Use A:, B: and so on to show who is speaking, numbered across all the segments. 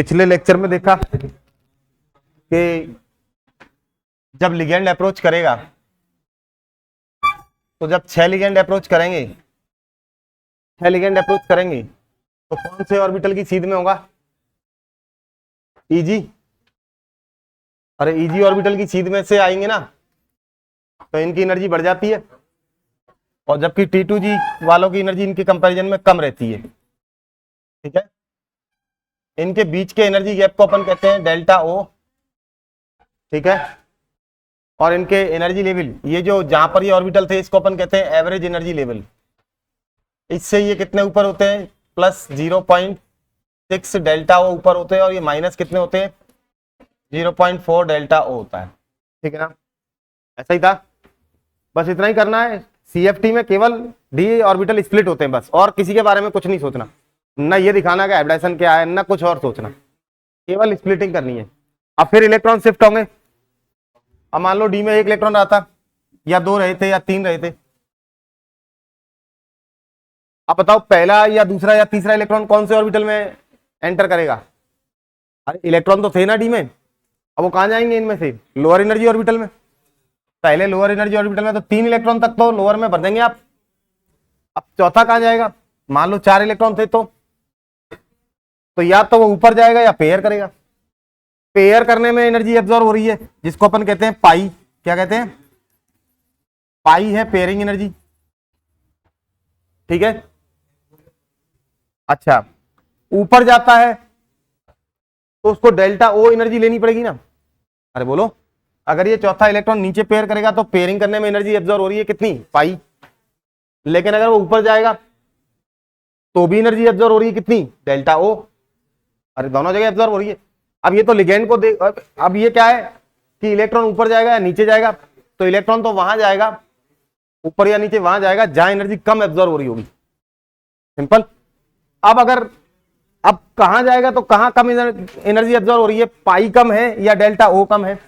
A: पिछले लेक्चर में देखा कि जब लिगेंड अप्रोच करेगा तो जब 6 लिगेंड अप्रोच करेंगे तो कौन से ऑर्बिटल की सीध में होगा? ईजी। अरे ईजी ऑर्बिटल की सीध में से आएंगे ना तो इनकी एनर्जी बढ़ जाती है, और जबकि T2G वालों की एनर्जी इनके कंपैरिजन में कम रहती है। ठीक है, इनके बीच के एनर्जी गैप को अपन कहते हैं डेल्टा ओ। ठीक है, और इनके एनर्जी लेवल, ये जो जहां पर ये ऑर्बिटल थे इसको अपन कहते हैं एवरेज एनर्जी लेवल। इससे ये कितने ऊपर होते हैं? प्लस 0.6 डेल्टा ओ ऊपर होते हैं, और ये माइनस कितने होते हैं? 0.4 डेल्टा ओ होता है। ठीक है ना, ऐसा ही था, बस इतना ही करना है। CFT में केवल डी ऑर्बिटल स्प्लिट होते हैं बस, और किसी के बारे में कुछ नहीं सोचना, ना ये दिखाना कि हाइब्रिडाइजेशन क्या है, ना कुछ और सोचना, केवल स्प्लिटिंग करनी है। अब फिर इलेक्ट्रॉन शिफ्ट होंगे। अब मान लो डी में एक इलेक्ट्रॉन रहा था, या 2 रहे थे, या 3 रहे थे। अब बताओ पहला या दूसरा या तीसरा इलेक्ट्रॉन कौन से ऑर्बिटल में एंटर करेगा? अरे इलेक्ट्रॉन तो थे ना डी में, अब वो कहां जाएंगे? इनमें से लोअर एनर्जी ऑर्बिटल में। पहले लोअर एनर्जी ऑर्बिटल में तो 3 इलेक्ट्रॉन तक तो लोअर में भर देंगे आप। अब चौथा कहां जाएगा? मान लो 4 इलेक्ट्रॉन थे तो या तो वो ऊपर जाएगा या पेयर करेगा। पेयर करने में एनर्जी एब्जॉर्ब हो रही है, जिसको अपन कहते हैं पाई। क्या कहते हैं? पाई है पेयरिंग एनर्जी। ठीक है, अच्छा ऊपर जाता है तो उसको डेल्टा ओ एनर्जी लेनी पड़ेगी ना। अरे बोलो, अगर ये चौथा इलेक्ट्रॉन नीचे पेयर करेगा तो पेयरिंग करने में एनर्जी एब्जॉर्ब हो रही है कितनी? पाई। लेकिन अगर वो ऊपर जाएगा तो भी एनर्जी एब्जॉर्ब हो रही है कितनी? Delta O. अरे दोनों जगह एब्जॉर्ब हो रही है। अब ये तो लिगेंड को देख, अब ये क्या है कि इलेक्ट्रॉन ऊपर जाएगा या नीचे जाएगा? तो इलेक्ट्रॉन तो वहां जाएगा, ऊपर या नीचे वहां जाएगा जहां एनर्जी कम एब्जॉर्ब हो रही होगी। सिंपल। अब कहां जाएगा तो कहां कम एनर्जी एब्जॉर्ब हो रही है? पाई कम है या डेल्टा ओ कम है?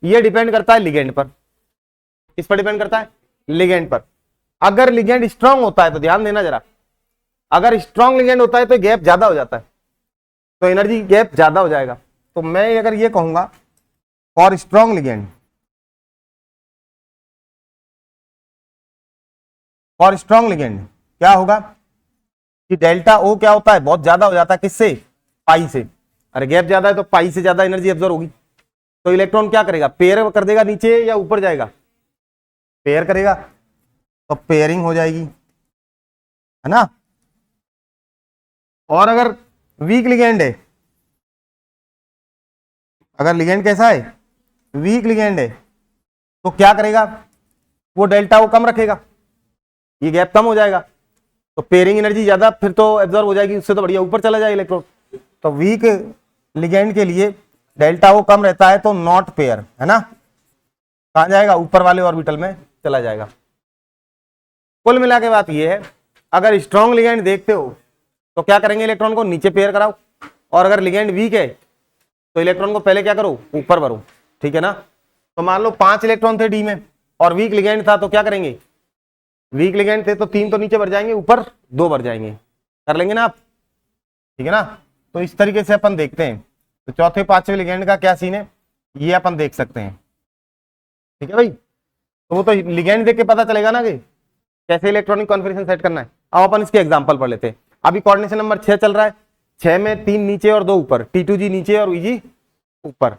A: ये डिपेंड करता है लिगेंड पर। किस पर डिपेंड करता है? लिगेंड पर। अगर लिगेंड स्ट्रांग होता है तो ध्यान देना जरा, अगर स्ट्रांग लिगेंड होता है तो गैप ज्यादा हो जाता है, तो एनर्जी गैप ज्यादा हो जाएगा। तो मैं अगर ये कहूंगा फॉर स्ट्रांग लिगेंड, क्या होगा कि डेल्टा ओ क्या होता है? बहुत ज्यादा हो जाता है। किससे? पाई से। अरे गैप ज्यादा है तो पाई से ज्यादा एनर्जी एब्जॉर्ब होगी। तो इलेक्ट्रॉन क्या करेगा? पेयर कर देगा नीचे या ऊपर जाएगा? पेयर करेगा, तो पेयरिंग हो जाएगी, है ना। और अगर वीक लिगेंड है, अगर लिगेंड कैसा है? वीक लिगेंड है, तो क्या करेगा? वो डेल्टा वो कम रखेगा, ये गैप कम हो जाएगा, तो पेयरिंग एनर्जी ज्यादा फिर तो एब्जॉर्ब हो जाएगी, उससे तो बढ़िया ऊपर चला जाए इलेक्ट्रॉन। तो वीक लिगेंड के लिए डेल्टा वो कम रहता है, तो नॉट पेयर, है ना। कहां जाएगा? ऊपर वाले ऑर्बिटल में चला जाएगा। कुल मिला के बात ये है, अगर स्ट्रॉन्ग लिगेंड देखते हो तो क्या करेंगे? इलेक्ट्रॉन को नीचे पेयर कराओ, और अगर लिगेंड वीक है तो इलेक्ट्रॉन को पहले क्या करो? ऊपर भरो। ठीक है ना। तो मान लो 5 इलेक्ट्रॉन थे डी में और वीक लिगेंड था, तो क्या करेंगे? वीक लिगेंड थे तो 3 तो नीचे भर जाएंगे, ऊपर 2 भर जाएंगे। कर लेंगे ना आप? ठीक है ना। तो इस तरीके से अपन देखते हैं। तो चौथे पांचवें लिगेंड का क्या सीन है ये अपन देख सकते हैं। ठीक है भाई, तो वो तो लिगेंड देख के पता चलेगा ना कि कैसे इलेक्ट्रॉनिक कॉन्फ़िगरेशन सेट करना है। अब अपन इसके एग्जांपल पढ़ लेते हैं। अभी कोऑर्डिनेशन नंबर 6 चल रहा है, 6 में 3 नीचे और 2 ऊपर, T2G नीचे और EG ऊपर।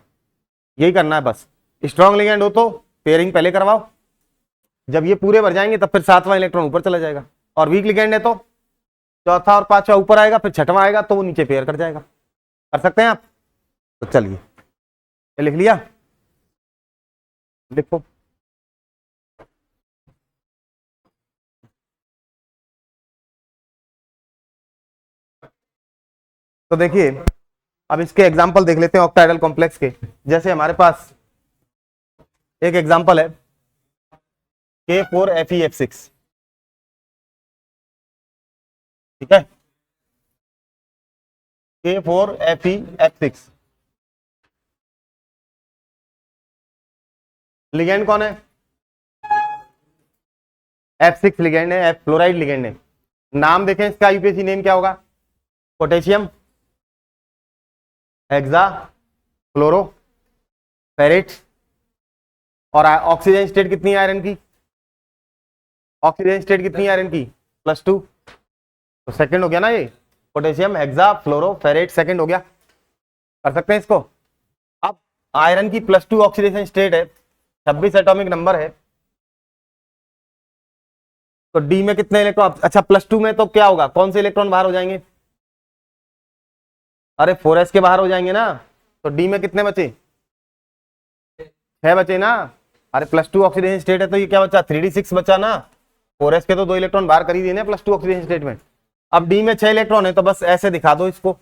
A: यही करना है बस। स्ट्रॉन्ग लिगेंड हो तो पेयरिंग पहले करवाओ, जब ये पूरे भर जाएंगे तब फिर 7वां इलेक्ट्रॉन ऊपर चला जाएगा। और वीक लिगेंड है तो चौथा और 5वां ऊपर आएगा, फिर 6वां आएगा तो वो नीचे पेयर कर जाएगा। कर सकते हैं आप? तो चलिए, ये लिख लिया, लिखो। तो देखिए, अब इसके एग्जाम्पल देख लेते हैं ऑक्टाइडल कॉम्प्लेक्स के। जैसे हमारे पास एक एग्जाम्पल है K4FeF6। ठीक है, K4FeF6 लिगेंड कौन है? F6 लिगेंड है, F फ्लोराइड लिगेंड है। नाम देखें इसका, यूपीएससी नेम क्या होगा? पोटेशियम हेक्सा फ्लोरो फेरेट। और ऑक्सीजन स्टेट कितनी है आयरन की? ऑक्सीजन स्टेट कितनी है आयरन की? +2। तो सेकंड हो गया ना ये, पोटेशियम हेक्सा फ्लोरो फेरेट सेकंड हो गया। कर सकते हैं इसको। अब आयरन की +2 ऑक्सीडेशन स्टेट है, 26 एटॉमिक नंबर है, तो डी में कितने इलेक्ट्रॉन? अच्छा +2 में तो क्या होगा, कौन से इलेक्ट्रॉन बाहर हो जाएंगे? अरे 4s के बाहर हो जाएंगे ना। तो डी में कितने बचे? 6 बचे ना। अरे +2 ऑक्सीडेशन स्टेट है तो ये क्या बचा? 3d6 बचा ना। 4s के तो 2 इलेक्ट्रॉन बाहर कर ही दिए +2 ऑक्सीडेशन स्टेट में। अब डी में 6 इलेक्ट्रॉन है तो बस ऐसे दिखा दो इसको।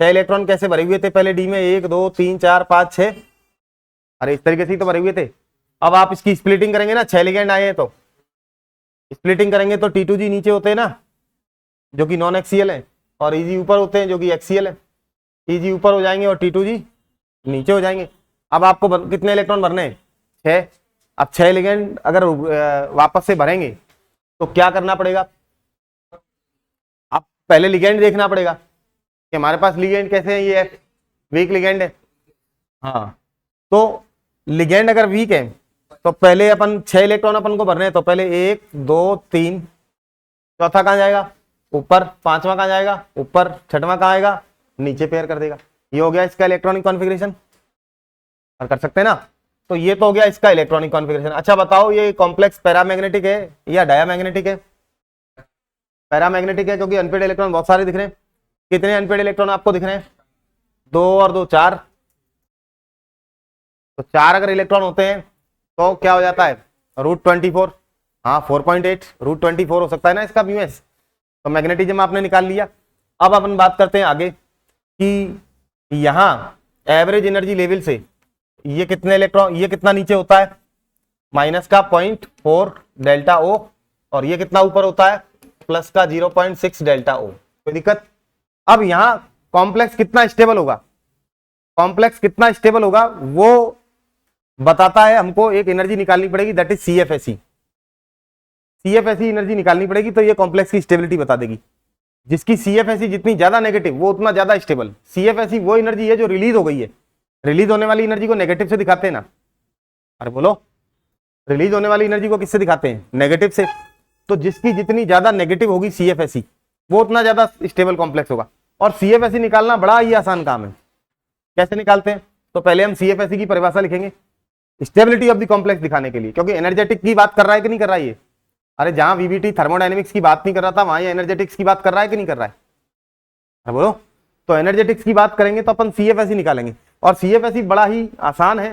A: 6 इलेक्ट्रॉन कैसे भरे हुए थे पहले डी में? 1 2 3 4 5 6। अरे इस तरीके से ही तो भरे हुए थे। अब आप इसकी स्प्लिटिंग करेंगे ना, 6 लिगेंड आए हैं तो स्प्लिटिंग करेंगे तो T2G नीचे होते हैं ना, जो कि नॉन एक्सियल है, और Eg ऊपर होते हैं जो कि एक्सियल है। Eg ऊपर हो जाएंगे और T2G नीचे हो जाएंगे। अब आपको कितने इलेक्ट्रॉन भरने हैं? 6। अब 6 लिगेंड अगर वापस से भरेंगे तो क्या करना पड़ेगा? अब पहले लिगेंड देखना पड़ेगा कि हमारे पास लिगेंड कैसे है। ये वीक लिगेंड है। हाँ, तो लिगेंड अगर वीक है तो पहले अपन 6 इलेक्ट्रॉन अपन को भरने हैं, तो पहले 1 2 3, चौथा कहाँ जाएगा? ऊपर। पांचवा कहाँ जाएगा? ऊपर। छठवां कहाँ आएगा? नीचे पेयर कर देगा। ये हो गया इसका इलेक्ट्रॉनिक कॉन्फ़िगरेशन। और कर सकते हैं ना। तो ये तो हो गया इसका इलेक्ट्रॉनिक कॉन्फ़िगरेशन। अच्छा बताओ, ये कॉम्प्लेक्स पैरामैग्नेटिक है या डायामैग्नेटिक है? पैरामैग्नेटिक है, क्योंकि अनपेड इलेक्ट्रॉन बहुत सारे दिख रहे हैं। कितने अनपेड इलेक्ट्रॉन आपको दिख रहे हैं? 2 और 2 4। तो 4 अगर इलेक्ट्रॉन होते हैं तो क्या हो जाता है? √24। हाँ 4.8 √24 हो सकता है ना इसका म्यूएस। तो मैग्नेटिज्म आपने निकाल लिया। अब अपन बात करते हैं आगे कि यहां एवरेज एनर्जी लेवल से ये कितने इलेक्ट्रॉन, ये कितना नीचे होता है? -0.4 डेल्टा ओ, और ये कितना ऊपर होता है? +0.6 डेल्टा ओ। कोई दिक्कत? अब यहां कॉम्प्लेक्स कितना स्टेबल होगा? कॉम्प्लेक्स कितना स्टेबल होगा वो बताता है हमको। एक एनर्जी निकालनी पड़ेगी, that is CFSE। CFSE energy निकालनी पड़ेगी तो ये कॉम्प्लेक्स की स्टेबिलिटी बता देगी। जिसकी CFSE जितनी ज्यादा नेगेटिव वो उतना ज्यादा स्टेबल। CFSE वो एनर्जी है जो रिलीज हो गई है। रिलीज होने वाली एनर्जी को नेगेटिव से दिखाते हैं ना। अरे बोलो, रिलीज होने वाली एनर्जी को किससे दिखाते हैं? नेगेटिव से। तो जिसकी जितनी ज्यादा नेगेटिव होगी CFSE, वो उतना ज्यादा स्टेबल कॉम्प्लेक्स होगा। और CFSE निकालना बड़ा ही आसान काम है। कैसे निकालते हैं? तो पहले हम CFSE की परिभाषा लिखेंगे स्टेबिलिटी ऑफ द कॉम्प्लेक्स दिखाने के लिए, क्योंकि एनर्जेटिक की बात कर रहा है कि नहीं कर रहा है ये? अरे जहां VBT थर्मोडायनेमिक्स की बात नहीं कर रहा था, वहां ये एनर्जेटिक्स की बात कर रहा है कि नहीं कर रहा है? अरे बोलो। तो एनर्जेटिक्स की बात करेंगे तो अपन CFSE निकालेंगे। और CFSE बड़ा ही आसान है।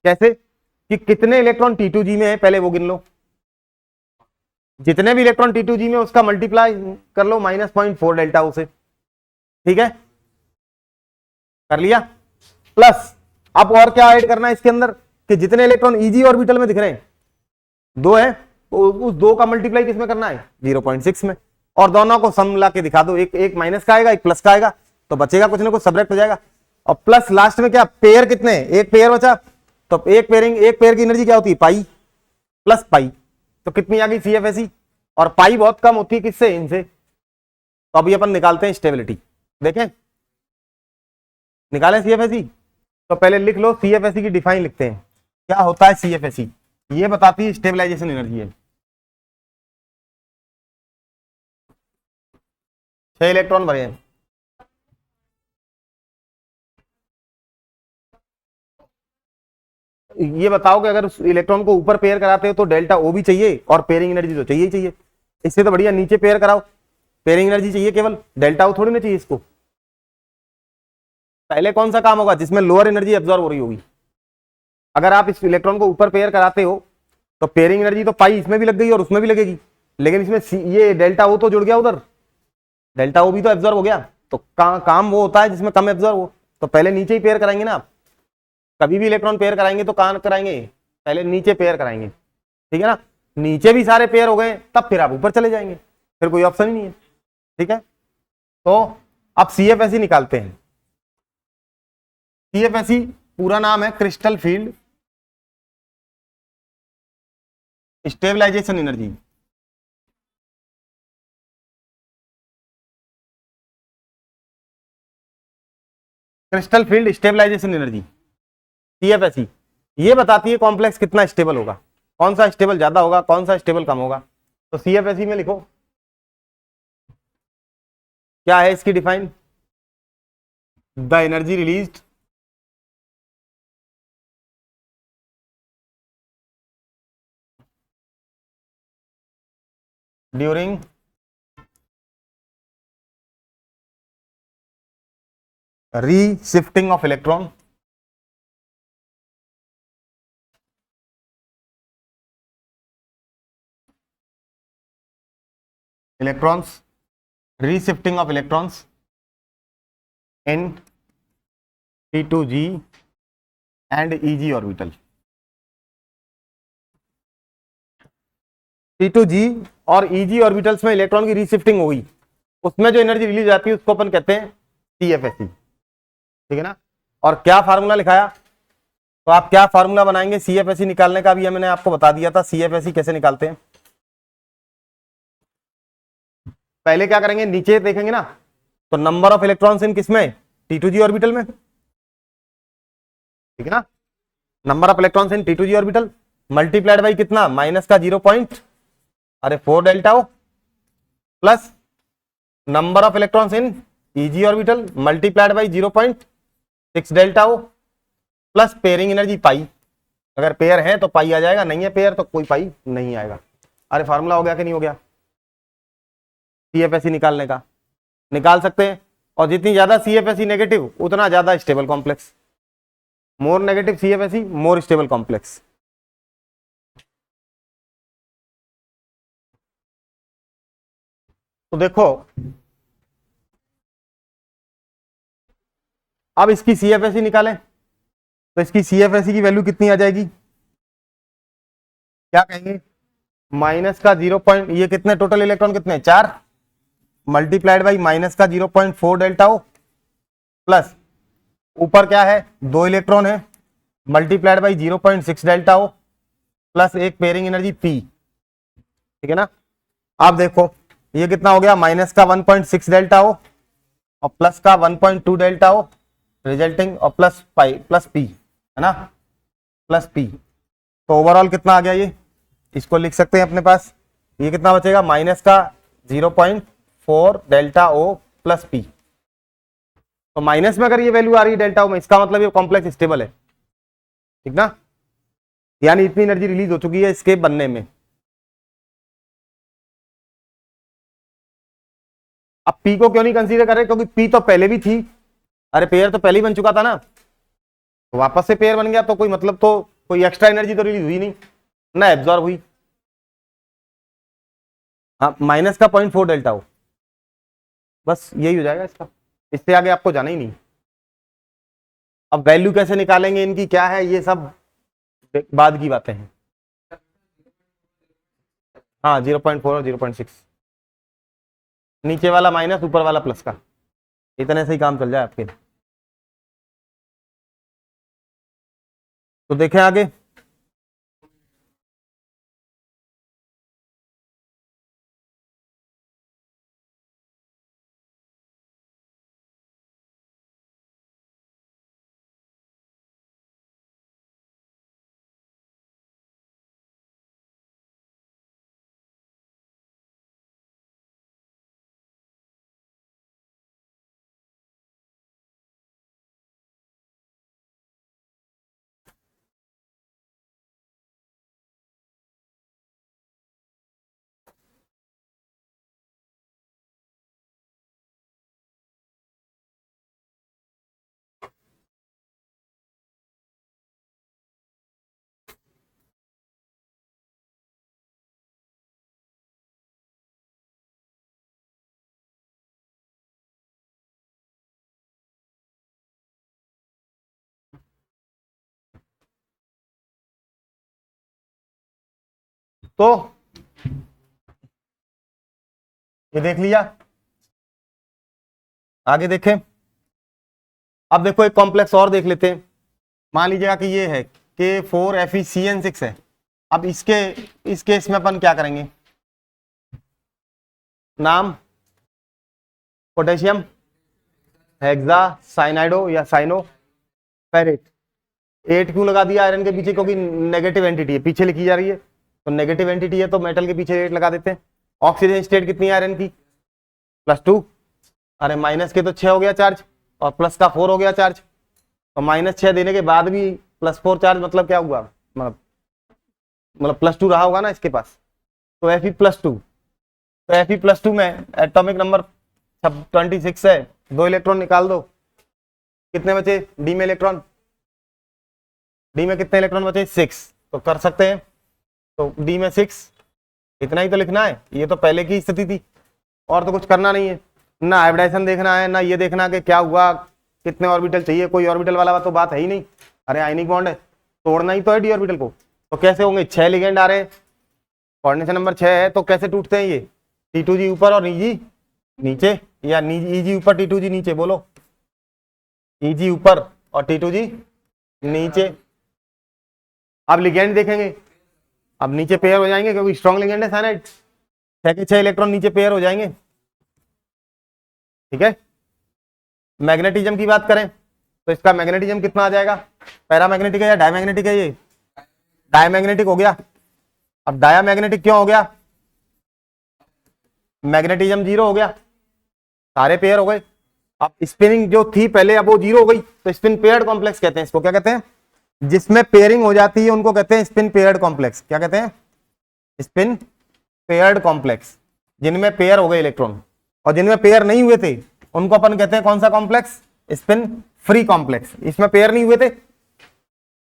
A: कैसे? कि कितने इलेक्ट्रॉन T2G में है पहले वो गिन लो। जितने भी इलेक्ट्रॉन T2G में उसका मल्टीप्लाई कर लो -0.4 डेल्टा ओ से। ठीक है, कर लिया। प्लस अब और क्या ऐड करना है इसके अंदर कि जितने इलेक्ट्रॉन Eg ऑर्बिटल में दिख रहे हैं 2 है, तो उस 2 का मल्टीप्लाई किसमें करना है? 0.6 में। और दोनों को सम मिला के दिखा दो। एक माइनस का आएगा, एक प्लस का आएगा, तो बचेगा कुछ ना कुछ, सब्ट्रैक्ट हो जाएगा। और प्लस लास्ट में क्या? पेयर कितने? एक पेयर बचा, तो एक पेयर की एनर्जी क्या होती है? Pi plus pi. तो कितनी आ गई CFSE? और पाई बहुत कम होती है किससे? इनसे। तो अभी अपन निकालते हैं स्टेबिलिटी। देखें, निकालें CFSE। तो पहले लिख लो CFSE की डिफाइन लिखते हैं। क्या होता है CFSE? ये बताती है स्टेबलाइजेशन एनर्जी है। 6 इलेक्ट्रॉन भरे हैं। ये बताओ कि अगर उस इलेक्ट्रॉन को ऊपर पेयर कराते हो तो डेल्टा ओ भी चाहिए और पेयरिंग एनर्जी तो चाहिए ही चाहिए। इससे तो बढ़िया नीचे पेयर कराओ, पेयरिंग एनर्जी चाहिए केवल, डेल्टा ओ थोड़ी ना चाहिए इसको। पहले कौन सा काम होगा? जिसमें लोअर एनर्जी एब्जॉर्ब हो रही होगी। अगर आप इस इलेक्ट्रॉन को ऊपर पेयर कराते हो तो पेयरिंग एनर्जी तो पाई इसमें भी लग गई और उसमें भी लगेगी, लेकिन इसमें ये डेल्टा ओ तो जुड़ गया उधर, डेल्टा ओ भी तो एब्जॉर्ब हो गया। तो काम वो होता है जिसमें कम एब्जॉर्ब हो। तो पहले नीचे ही पेयर कराएंगे ना आप। कभी भी इलेक्ट्रॉन पेयर कराएंगे तो कहां कराएंगे? पहले नीचे पेयर कराएंगे। ठीक है ना। नीचे भी सारे पेयर हो गए तब फिर आप ऊपर चले जाएंगे, फिर कोई ऑप्शन ही नहीं है। ठीक है, तो अब CFSE निकालते हैं। CFSE पूरा नाम है crystal field stabilisation energy. Crystal field stabilisation energy, CFSE, ये बताती है कॉम्प्लेक्स कितना स्टेबल होगा, कौन सा स्टेबल ज्यादा होगा, कौन सा स्टेबल कम होगा। तो सीएफएसई में लिखो क्या है इसकी define, the energy released during reshifting of electron, electrons, reshifting of electrons in P2G and EG orbital। P2G और EG ऑर्बिटल्स में इलेक्ट्रॉन की रीशिफ्टिंग होगी, उसमें जो एनर्जी रिलीज आती है उसको अपन कहते हैं सीएफएसई, ठीक है ना। और क्या फार्मूला लिखाया, तो आप क्या फार्मूला बनाएंगे सीएफएसई निकालने का, भी मैंने आपको बता दिया था सीएफएसई कैसे निकालते हैं। पहले क्या करेंगे, नीचे देखेंगे ना, तो नंबर ऑफ इलेक्ट्रॉन्स इन किसमें, T2G ऑर्बिटल में, ठीक है ना। Number of electrons in T2G orbital multiplied by कितना, माइनस का 4 delta O, plus number of electrons in EG orbital multiplied by 0.6 delta O, plus pairing energy pi, अगर pair है तो पाई आ जाएगा, नहीं है पेयर तो कोई पाई नहीं आएगा। अरे फार्मूला हो गया कि नहीं हो गया सीएफएसई निकालने का, निकाल सकते हैं। और जितनी ज्यादा सीएफएसई नेगेटिव उतना ज्यादा stable complex, more negative CFSE more stable complex. तो देखो अब इसकी सीएफएसई निकालें, तो इसकी सीएफएसई की वैल्यू कितनी आ जाएगी, क्या कहेंगे, माइनस का 0 पॉइंट, ये कितने टोटल इलेक्ट्रॉन कितने 4 मल्टीप्लाइड बाई माइनस का 0.4 डेल्टा ओ, प्लस ऊपर क्या है 2 इलेक्ट्रॉन है multiplied by 0.6 delta O, plus एक पेयरिंग एनर्जी पी, ठीक है ना। आप देखो ये कितना हो गया, माइनस का 1.6 डेल्टा ओ और प्लस का 1.2 डेल्टा ओ रिजल्टिंग और प्लस पाई प्लस पी, है ना, प्लस पी। तो ओवरऑल कितना आ गया, ये इसको लिख सकते हैं अपने पास, ये कितना बचेगा, माइनस का 0.4 डेल्टा ओ प्लस पी। तो माइनस में अगर ये वैल्यू आ रही है डेल्टा ओ में, इसका मतलब ये कॉम्प्लेक्स स्टेबल है, ठीक ना, यानी इतनी एनर्जी रिलीज हो चुकी है इसके बनने में। अब पी को क्यों नहीं कंसीडर कर रहे, क्योंकि पी तो पहले भी थी, अरे पेयर तो पहले ही बन चुका था ना, तो वापस से पेयर बन गया तो कोई मतलब, तो कोई एक्स्ट्रा एनर्जी तो रिलीज हुई नहीं ना, एब्जॉर्ब हुई। हाँ माइनस का 0.4 डेल्टा हो, बस यही हो जाएगा इसका, इससे आगे आपको जाना ही नहीं। अब वैल्यू कैसे निकालेंगे इनकी, क्या है, ये सब बाद की बातें हैं। हाँ 0.4 और 0.6, नीचे वाला माइनस ऊपर वाला प्लस का, इतने से ही काम चल जाए आपके। तो देखें आगे, तो ये देख लिया, आगे देखें। अब देखो एक कॉम्प्लेक्स और देख लेते हैं, मान लीजिएगा कि ये है K4FeCN6 है। अब इस केस में अपन क्या करेंगे, नाम पोटेशियम हेक्सा साइनाइडो या साइनो फेरेट। 8 क्यों लगा दिया आयरन के पीछे? क्योंकि नेगेटिव एंटिटी है, पीछे लिखी जा रही है, तो नेगेटिव एंटिटी है तो मेटल के पीछे 8 लगा देते हैं। ऑक्सीजन स्टेट कितनी है आयरन की? +2। अरे माइनस के तो 6 हो गया चार्ज और प्लस का 4 हो गया चार्ज, तो -6 देने के बाद भी +4 चार्ज, मतलब क्या हुआ? मतलब +2 रहा होगा ना इसके पास, तो Fe+2। तो Fe+2 में एटॉमिक नंबर 26 है, 2 इलेक्ट्रॉन निकाल दो, कितने बचे डी में इलेक्ट्रॉन? डी में कितने इलेक्ट्रॉन बचे? 6। तो कर सकते हैं, तो डी में 6, इतना ही तो लिखना है। ये तो पहले की स्थिति थी, और तो कुछ करना नहीं है, ना हाइब्रिडाइजेशन देखना है, ना ये देखना कि क्या हुआ, कितने ऑर्बिटल चाहिए, कोई ऑर्बिटल वाला तो बात है ही नहीं। अरे आयनिक बॉन्ड है, तोड़ना ही तो है डी ऑर्बिटल को। तो कैसे होंगे? 6 लिगेंड आ रहे हैं, कोऑर्डिनेशन नंबर 6 है, तो कैसे टूटते हैं ये? T2G ऊपर और Eg नीचे, या Eg ऊपर T2G नीचे? बोलो, Eg ऊपर और T2G नीचे। अब लिगेंड देखेंगे, अब नीचे पेयर हो जाएंगे क्योंकि स्ट्रॉन्ग लिगेंड है साइनाइड, 6 के 6 इलेक्ट्रॉन नीचे पेयर हो जाएंगे। ठीक है। मैग्नेटिज्म की बात करें तो इसका मैग्नेटिज्म कितना आ जाएगा? पैरामैग्नेटिक है या डायमैग्नेटिक है? ये डायमैग्नेटिक हो गया। अब डायमैग्नेटिक क्यों हो गया? मैग्नेटिज्म 0 हो गया, सारे पेयर हो गए। अब स्पिनिंग जो थी पहले, अब वो 0 हो गई, तो स्पिन पेयर्ड कॉम्प्लेक्स कहते हैं इसको। क्या कहते हैं? जिसमें पेयरिंग हो जाती है उनको कहते हैं स्पिन पेयर्ड कॉम्प्लेक्स। क्या कहते हैं? Spin paired complex. जिनमें पेयर हो गए इलेक्ट्रॉन, और जिनमें पेयर नहीं हुए थे उनको अपन कहते हैं कौन सा कॉम्प्लेक्स? Spin free complex. इसमें पेयर नहीं हुए थे,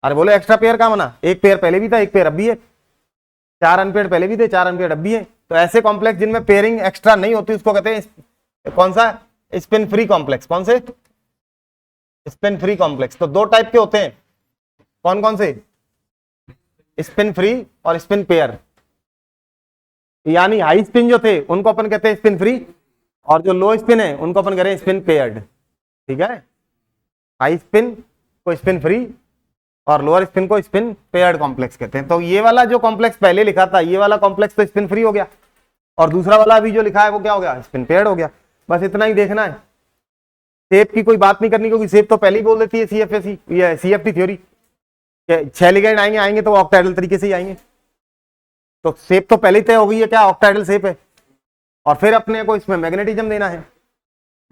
A: अरे बोलो एक्स्ट्रा पेयर का बना, एक पेयर पहले भी था, एक पेयर अब भी है, 4 अनपेयर्ड पहले भी थे, 4 अनपेयर्ड अब भी है। तो ऐसे कॉम्प्लेक्स जिनमें पेयरिंग एक्स्ट्रा नहीं होती उसको कहते हैं कौन सा? Spin free complex. कौन से? Spin free complex. तो 2 टाइप के होते हैं, कौन कौन से? स्पिन फ्री और स्पिन पेयर। यानी हाई स्पिन जो थे उनको अपन कहते हैं स्पिन फ्री, और जो लो स्पिन है उनको अपन कह रहे हैं स्पिन पेयर्ड। ठीक है। हाई स्पिन को स्पिन फ्री और लोअर स्पिन को स्पिन पेयर्ड कॉम्प्लेक्स कहते हैं। तो ये वाला जो कॉम्प्लेक्स पहले लिखा था, ये वाला कॉम्प्लेक्स तो स्पिन फ्री हो गया, और दूसरा वाला अभी जो लिखा है वो क्या हो गया? स्पिन पेयर्ड हो गया। बस इतना ही देखना है, शेप की कोई बात नहीं करनी, क्योंकि शेप तो पहले ही बोल देती है CFSE, ये CFT थ्योरी, 6 लिगेंड आएंगे तो वो ऑक्टाइडल तरीके से ही आएंगे। तो शेप तो पहले ही तय हो गई है, क्या? ऑक्टाइडल शेप है, और फिर अपने को इसमें मैग्नेटिज्म देना है।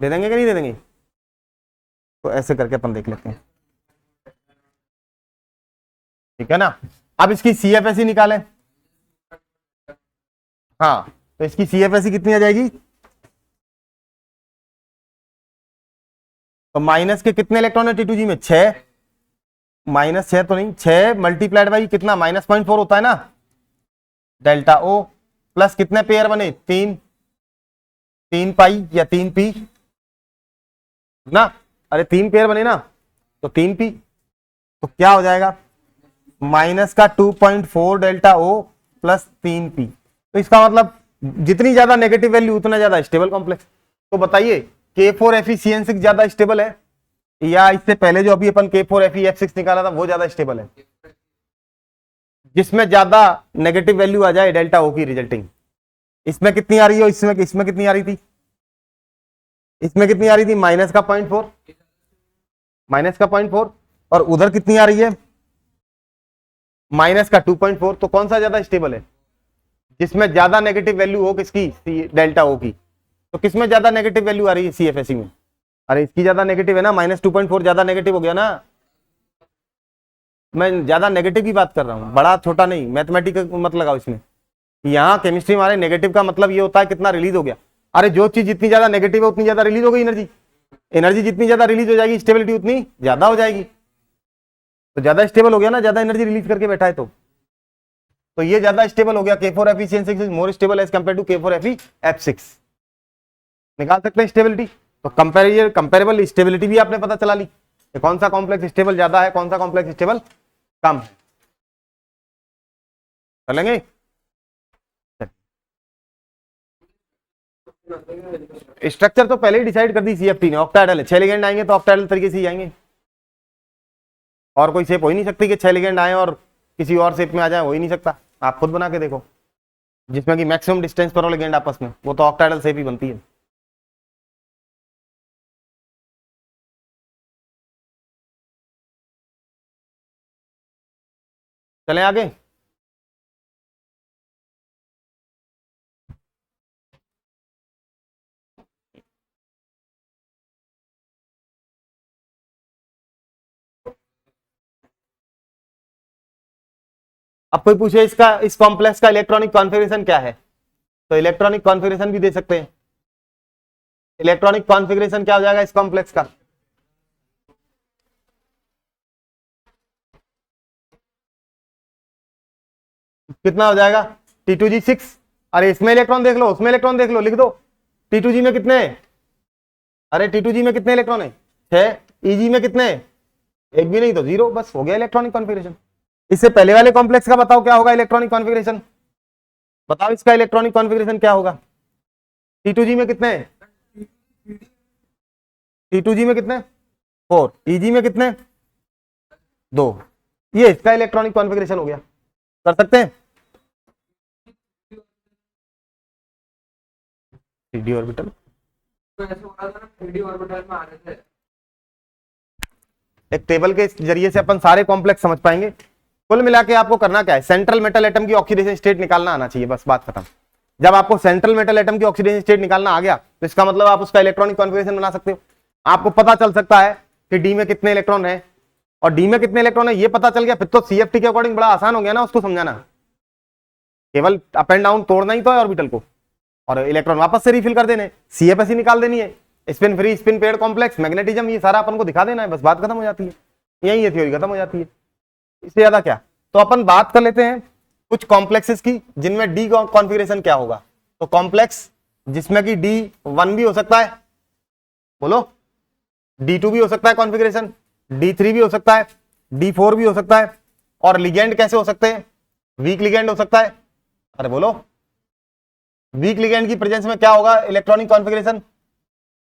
A: दे देंगे कि नहीं दे देंगे? तो ऐसे करके अपन देख लेते हैं। ठीक है ना। अब इसकी CFSE निकालें। हाँ, तो इसकी CFSE कितनी आ जाएगी? तो माइनस के कितने इलेक्ट्रॉन है T2G में? 6। -6 तो नहीं, 6 मल्टीप्लाइड बाई कितना? -0.4 होता है ना, डेल्टा O, प्लस कितने पेयर बने? 3 पाई या 3p ना। अरे 3 पेयर बने ना, तो 3p, तो क्या हो जाएगा? माइनस का 2.4 डेल्टा O प्लस 3p। तो इसका मतलब जितनी ज्यादा नेगेटिव वैल्यू उतना ज्यादा स्टेबल कॉम्प्लेक्स। तो बताइए K4FeCN6 ज्यादा स्टेबल है, या इससे पहले जो अभी अपन K4FeF6 निकाला था वो ज्यादा स्टेबल है? जिसमें ज्यादा नेगेटिव वैल्यू आ जाए डेल्टा O की रिजल्टिंग। इसमें कितनी आ रही है? इसमें कितनी आ रही थी? इसमें कितनी आ रही थी? माइनस का 0.4, और उधर कितनी आ रही है? माइनस का 2.4। तो कौन सा ज्यादा स्टेबल है? जिसमें ज्यादा नेगेटिव वैल्यू हो किसकी? डेल्टा O की। तो किसमें ज्यादा नेगेटिव वैल्यू आ रही है CFSE में? अरे इसकी ज्यादा नेगेटिव है ना, -2.4 ज्यादा नेगेटिव हो गया ना। मैं ज्यादा नेगेटिव की बात कर रहा हूँ, बड़ा छोटा नहीं, मैथमेटिक्स मत लगाओ इसमें। यहाँ केमिस्ट्री हमारे नेगेटिव का मतलब ये होता है कितना रिलीज हो गया। अरे जो चीज जितनी ज्यादा नेगेटिव है उतनी ज्यादा रिलीज हो गई एनर्जी जितनी ज्यादा रिलीज हो जाएगी स्टेबिलिटी उतनी ज्यादा हो जाएगी। तो ज्यादा स्टेबल हो गया ना, ज्यादा एनर्जी रिलीज करके बैठा है, तो ये ज्यादा स्टेबल हो गया। K4FeCN6 is more stable as compared to K4FeF6। निकाल सकते हैं स्टेबिलिटी। तो कंपेरेबल स्टेबिलिटी भी आपने पता चला ली, कौन सा कॉम्प्लेक्स स्टेबल ज्यादा है, कौन सा कॉम्प्लेक्स स्टेबल कम है। चलेंगे। स्ट्रक्चर तो पहले ही डिसाइड कर दी CFT ने, ऑक्टाइडल है, 6 लिगेंड आएंगे तो ऑक्टाइडल तरीके से ही आएंगे, और कोई शेप हो ही नहीं सकती कि 6 लिगेंड आए और किसी और शेप में आ जाए, हो ही नहीं सकता। आप खुद बना के देखो, जिसमें कि मैक्सिमम डिस्टेंस पर हो लिगेंड आपस में, वो तो ऑक्टाइडल शेप ही बनती है। चलें आगे। अब कोई पूछे इसका, इस कॉम्प्लेक्स का इलेक्ट्रॉनिक कॉन्फ़िगरेशन क्या है, तो इलेक्ट्रॉनिक कॉन्फ़िगरेशन भी दे सकते हैं। इलेक्ट्रॉनिक कॉन्फ़िगरेशन क्या हो जाएगा इस कॉम्प्लेक्स का? कितना हो जाएगा? T2G6। अरे इसमें इलेक्ट्रॉन देख लो, उसमें इलेक्ट्रॉन देख लो, लिख दो। T2G में कितने हैं? अरे T2G में कितने इलेक्ट्रॉन है? 6। EG में कितने हैं? एक भी नहीं, तो 0। बस हो गया इलेक्ट्रॉनिक कॉन्फ़िगरेशन। इससे पहले वाले कॉम्प्लेक्स का बताओ क्या होगा इलेक्ट्रॉनिक कॉन्फ़िगरेशन, बताओ इसका इलेक्ट्रॉनिक कॉन्फ़िगरेशन क्या होगा? T2G में कितने हैं? T2G में कितने? 4। EG में कितने? 2। ये इसका इलेक्ट्रॉनिक कॉन्फ़िगरेशन हो गया। कर सकते हैं? 3D ऑर्बिटल
B: तो ऐसे हो रहा था ना, 3D ऑर्बिटल में आ रहे थे।
A: एक टेबल के जरिए से अपन सारे कॉम्प्लेक्स समझ पाएंगे। कुल मिला के आपको करना क्या है, सेंट्रल मेटल एटम की ऑक्सीडेशन स्टेट निकालना आना चाहिए, बस बात खत्म। जब आपको सेंट्रल मेटल एटम की ऑक्सीडेशन स्टेट निकालना आ गया तो इसका मतलब आप उसका इलेक्ट्रॉनिक कॉन्फ़िगरेशन बना सकते हो। आपको पता चल सकता है कि डी में कितने इलेक्ट्रॉन है, और डी में कितने इलेक्ट्रॉन है ये पता चल गया, फिर तो सीएफटी के अकॉर्डिंग बड़ा आसान हो गया ना उसको समझाना। केवल अप एंड डाउन तोड़ना ही तो है ऑर्बिटल को, और इलेक्ट्रॉन वापस से रिफिल कर देने, सीएफएसई निकाल देनी है, spin free, spin paid complex, magnetism, ये सारा अपन को दिखा देना है, बस बात खत्म हो जाती है। यही ये थ्योरी खत्म हो जाती है, इससे ज्यादा क्या। तो अपन बात कर लेते हैं कुछ कॉम्प्लेक्सेस की जिनमें डी कॉन्फ़िगरेशन क्या होगा। तो कॉम्प्लेक्स जिसमें कि D1 भी हो सकता है, बोलो, D2 भी हो सकता है कॉन्फ़िगरेशन, D3 भी हो सकता है, D4 भी हो सकता है, और लिगेंड कैसे हो सकते हैं? वीक लिगेंड हो सकता है। अरे बोलो, वीक लिगेंड की प्रेजेंस में क्या होगा इलेक्ट्रॉनिक कॉन्फ़िगरेशन,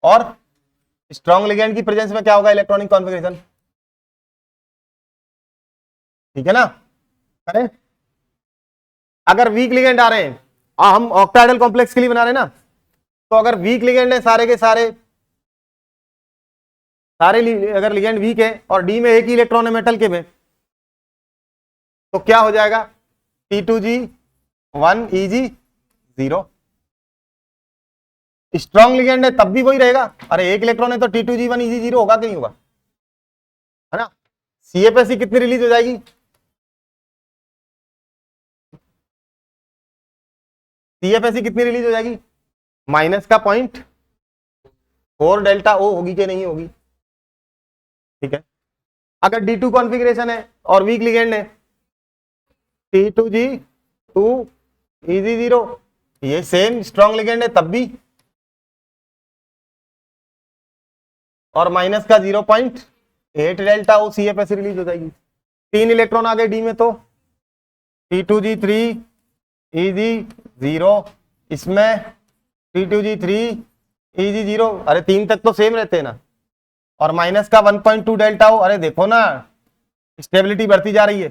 A: और स्ट्रॉन्ग लिगेंड की प्रेजेंस में क्या होगा इलेक्ट्रॉनिक कॉन्फ़िगरेशन? ठीक है ना? अरे अगर वीक लिगेंड आ रहे हैं, हम ऑक्टाइडल कॉम्प्लेक्स के लिए बना रहे हैं ना, तो अगर वीक लिगेंड है सारे के सारे अगर लिगेंड वीक है और डी में एक ही इलेक्ट्रॉन है मेटल के में, तो क्या हो जाएगा? T2G1 EG 0। स्ट्रॉन्ग लिगेंड है तब भी वही रहेगा, अरे एक इलेक्ट्रॉन है तो T2G1 EG 0 होगा कि नहीं होगा, है ना? सीएफएसई कितनी रिलीज हो जाएगी? सीएफएसई कितनी रिलीज हो जाएगी? माइनस का 0.4 डेल्टा ओ होगी कि नहीं होगी? ठीक है। अगर D2 कॉन्फ़िगरेशन है और वीक लिगेंड है, T2G2 EG 0, ये सेम स्ट्रॉन्ग लिगेंड है तब भी, और माइनस का 0.8 डेल्टा ओ सीएफएसई रिलीज हो जाएगी। 3 इलेक्ट्रॉन आ गए डी में, तो T2G3 EG 0, इसमें T2G3 EG 0, अरे 3 तक तो सेम रहते हैं ना, और माइनस का 1.2 डेल्टा हो, अरे देखो ना स्टेबिलिटी बढ़ती जा रही है।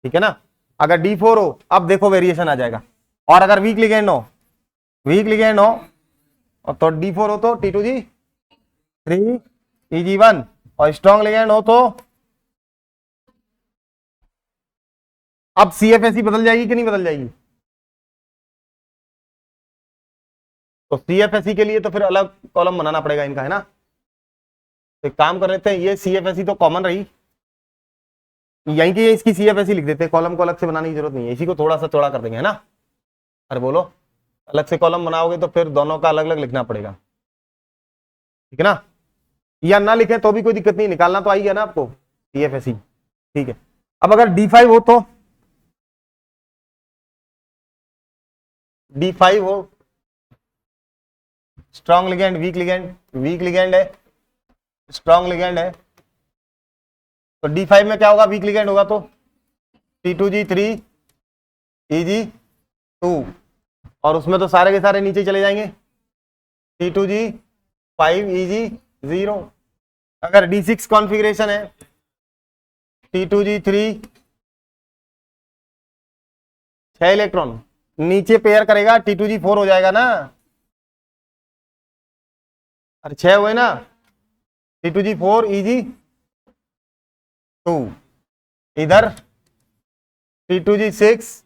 A: ठीक है ना? अगर D4 हो, अब देखो वेरिएशन आ जाएगा, और अगर वीक लिगेंड हो, और तो D4 हो तो T2G3 EG1, और स्ट्रॉन्ग लिगेंड हो तो अब सीएफएसई बदल जाएगी कि नहीं बदल जाएगी? तो सीएफएसई के लिए तो फिर अलग कॉलम बनाना पड़ेगा इनका, है ना? तो एक काम कर लेते हैं, ये सीएफएसई तो कॉमन रही, यहीं की इसकी सीएफएसई लिख देते हैं, कॉलम को अलग से बनाने की जरूरत नहीं है, इसी को थोड़ा सा चौड़ा कर देंगे, है ना? अरे बोलो, अलग से कॉलम बनाओगे तो फिर दोनों का अलग अलग लिखना पड़ेगा, ठीक है ना? या ना लिखे तो भी कोई दिक्कत नहीं, निकालना तो आएगा ना आपको सीएफएसई। ठीक है। अब अगर D5 हो तो, D5 हो, स्ट्रॉन्ग लिगेंड, वीक लिगेंड है, स्ट्रॉन्ग लिगेंड है, तो D5 में क्या होगा? वीक लिगेंड होगा तो T2G3 EG2, और उसमें तो सारे के सारे नीचे चले जाएंगे, T2G5 EG0। अगर D6 कॉन्फ़िगरेशन है, T2G3 6 इलेक्ट्रॉन नीचे पेयर करेगा, T2G4 हो जाएगा ना, अरे 6 हुए ना, T2G4 EG2, इधर T2G6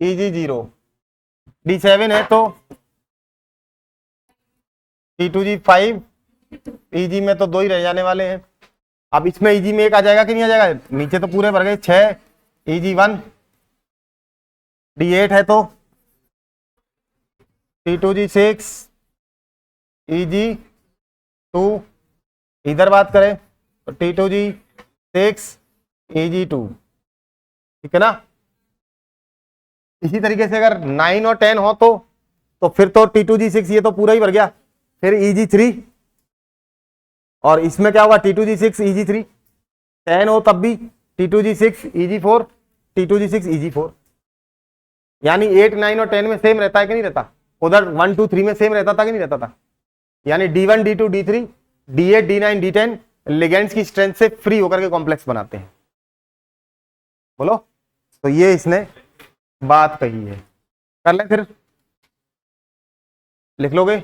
A: EG0, D7 है तो T2G5 EG में तो 2 ही रह जाने वाले हैं। अब इसमें EG में एक आ जाएगा कि नहीं आ जाएगा, नीचे तो पूरे भर गए 6 EG1, D8 है तो T2G6 EG2, इधर बात करें तो T2G6 EG2, ठीक है ना। इसी तरीके से अगर 9 और 10 हो तो फिर तो T2G6 ये तो पूरा ही भर गया, फिर EG3, और इसमें क्या होगा T2G6 EG3, 10 हो तब भी T2G6 EG4, T2G6 EG4, यानी 8, 9 और 10 में सेम रहता है कि नहीं रहता, उधर 1, 2, 3 में सेम रहता था कि नहीं रहता था। यानी D1, D2, D3, D8, D9, D10 ligands की स्ट्रेंथ से फ्री होकर के कॉम्प्लेक्स बनाते हैं। बोलो, तो ये इसने बात कही है। कर ले फिर, लिख लोगे,